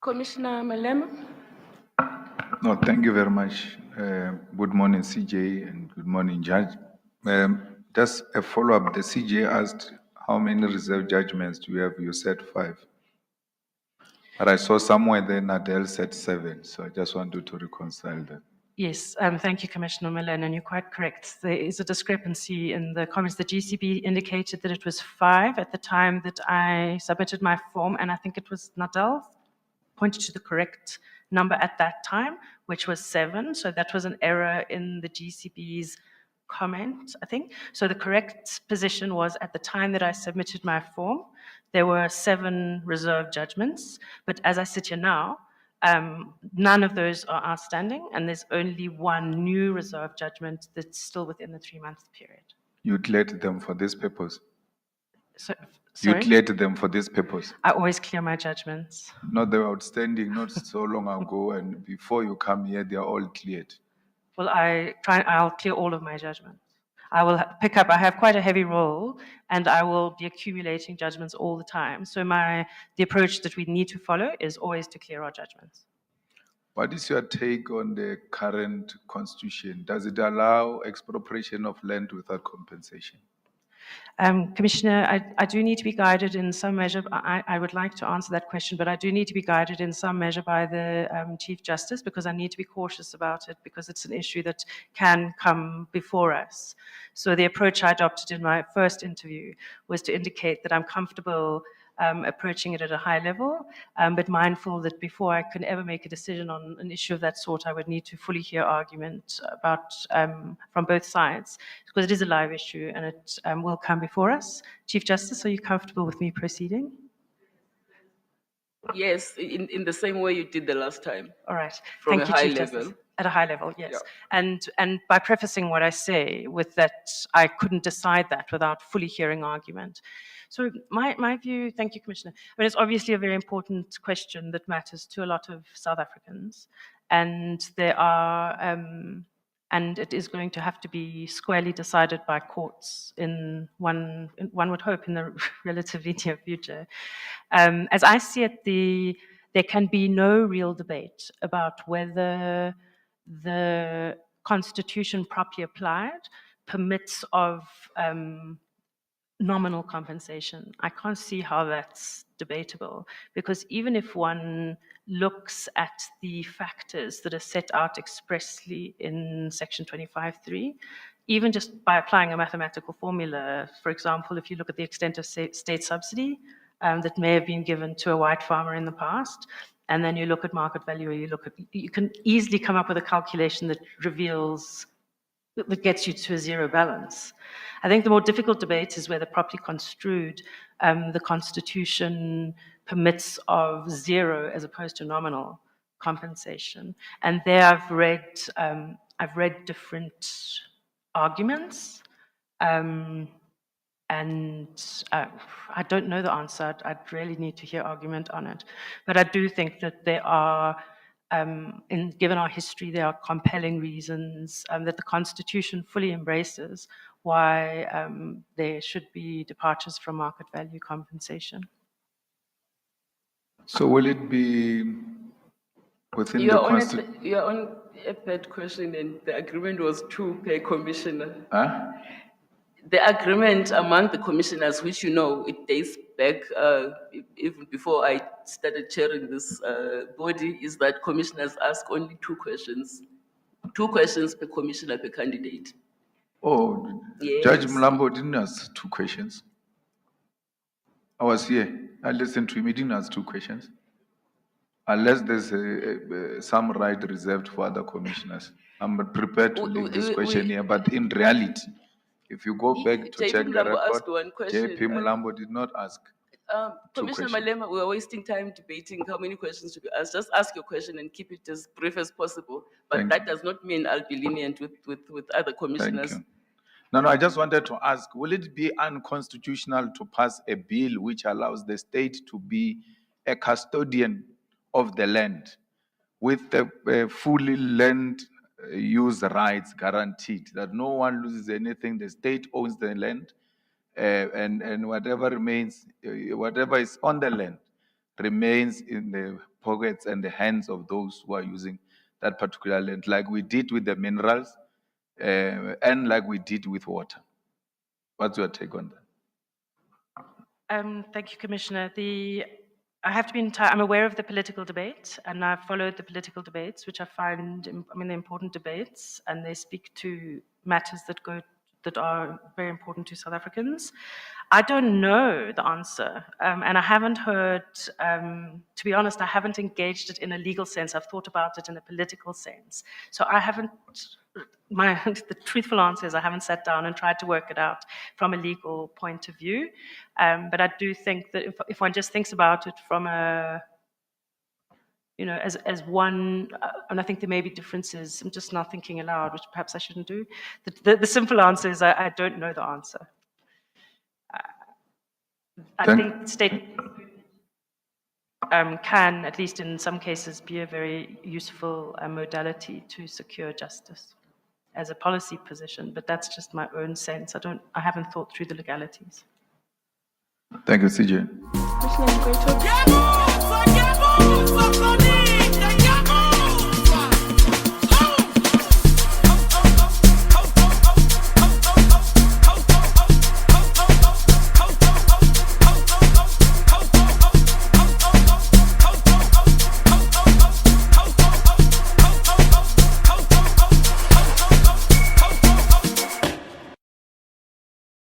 Commissioner Malema. No, thank you very much. Good morning, CJ, and good morning, Judge. Just a follow-up. The CJ asked how many reserve judgments do you have? You said 5. But I saw somewhere there Nadel said 7, so I just wanted to reconcile that. Yes, thank you, Commissioner Millen, and you're quite correct. There is a discrepancy in the comments. The GCB indicated that it was 5 at the time that I submitted my form, and I think it was Nadal pointed to the correct number at that time, which was 7. So that was an error in the GCB's comment, I think. So the correct position was at the time that I submitted my form, there were 7 reserve judgments. But as I sit here now, none of those are outstanding, and there's only 1 new reserve judgment that's still within the 3-month period. You cleared them for this purpose? Sorry? You cleared them for this purpose? I always clear my judgments. Not they were outstanding, not so long ago, and before you come here, they are all cleared. Well, I'll clear all of my judgments. I will pick up, I have quite a heavy role, and I will be accumulating judgments all the time. So the approach that we need to follow is always to clear our judgments. What is your take on the current constitution? Does it allow expropriation of land without compensation? Commissioner, I do need to be guided in some measure. I would like to answer that question, but I do need to be guided in some measure by the Chief Justice, because I need to be cautious about it, because it's an issue that can come before us. So the approach I adopted in my first interview was to indicate that I'm comfortable approaching it at a high level, but mindful that before I can ever make a decision on an issue of that sort, I would need to fully hear argument about from both sides, because it is a live issue and it will come before us. Chief Justice, are you comfortable with me proceeding? Yes, in the same way you did the last time. All right. From Thank a you, high Chief level. Justice. At a high level, yes. Yeah. And by prefacing what I say with that, I couldn't decide that without fully hearing argument. So my view, thank you, Commissioner. I mean, it's obviously a very important question that matters to a lot of South Africans, and there are, and it is going to have to be squarely decided by courts in one would hope in the relatively near future. As I see it, there can be no real debate about whether the Constitution properly applied permits of nominal compensation. I can't see how that's debatable, because even if one looks at the factors that are set out expressly in Section 25.3, even just by applying a mathematical formula, for example, if you look at the extent of state subsidy that may have been given to a white farmer in the past, and then you look at market value, or you can easily come up with a calculation that gets you to a zero balance. I think the more difficult debate is whether properly construed, the Constitution permits of 0 as opposed to nominal compensation. And there I've read different arguments, and I don't know the answer. I'd really need to hear argument on it. But I do think that there are, given our history, there are compelling reasons that the Constitution fully embraces why there should be departures from market value compensation. So will it be within You're the on Constitution? You're on a third question, and the agreement was 2 per commissioner. Huh? The agreement among the commissioners, which you know, it dates back even before I started chairing this body, is that commissioners ask only 2 questions. 2 questions per commissioner per candidate. Oh, Yes. Judge Mlambo didn't ask 2 questions. I was here. I listened to him. He didn't ask 2 questions. Unless there's some right reserved for other commissioners. I'm prepared to leave this question here, but in reality, if you go back to JP check the Mlambo asked record, 1 question. JP Mlambo did not ask 2 Commissioner questions. Malema, we are wasting time debating how many questions to be asked. Just ask your question and keep it as brief as possible. But Thank that does not mean I'll be lenient with other commissioners. Thank you. No, I just wanted to ask, will it be unconstitutional to pass a bill which allows the state to be a custodian of the land with the fully land use rights guaranteed, that no one loses anything, the state owns the land, and whatever remains, whatever is on the land remains in the pockets and the hands of those who are using that particular land, like we did with the minerals and like we did with water. What's your take on that? Thank you, Commissioner. I have to be I'm aware of the political debate, and I've followed the political debates, which I find, they're important debates, and they speak to matters that are very important to South Africans. I don't know the answer, and I haven't heard, to be honest, I haven't engaged it in a legal sense. I've thought about it in a political sense. So I haven't, the truthful answer is I haven't sat down and tried to work it out from a legal point of view. But I do think that if one just thinks about it from a, as one, and I think there may be differences, I'm just not thinking aloud, which perhaps I shouldn't do. The simple answer is I don't know the answer. I think the state can, at least in some cases, be a very useful modality to secure justice as a policy position, but that's just my own sense. I haven't thought through the legalities. Thank you, CJ.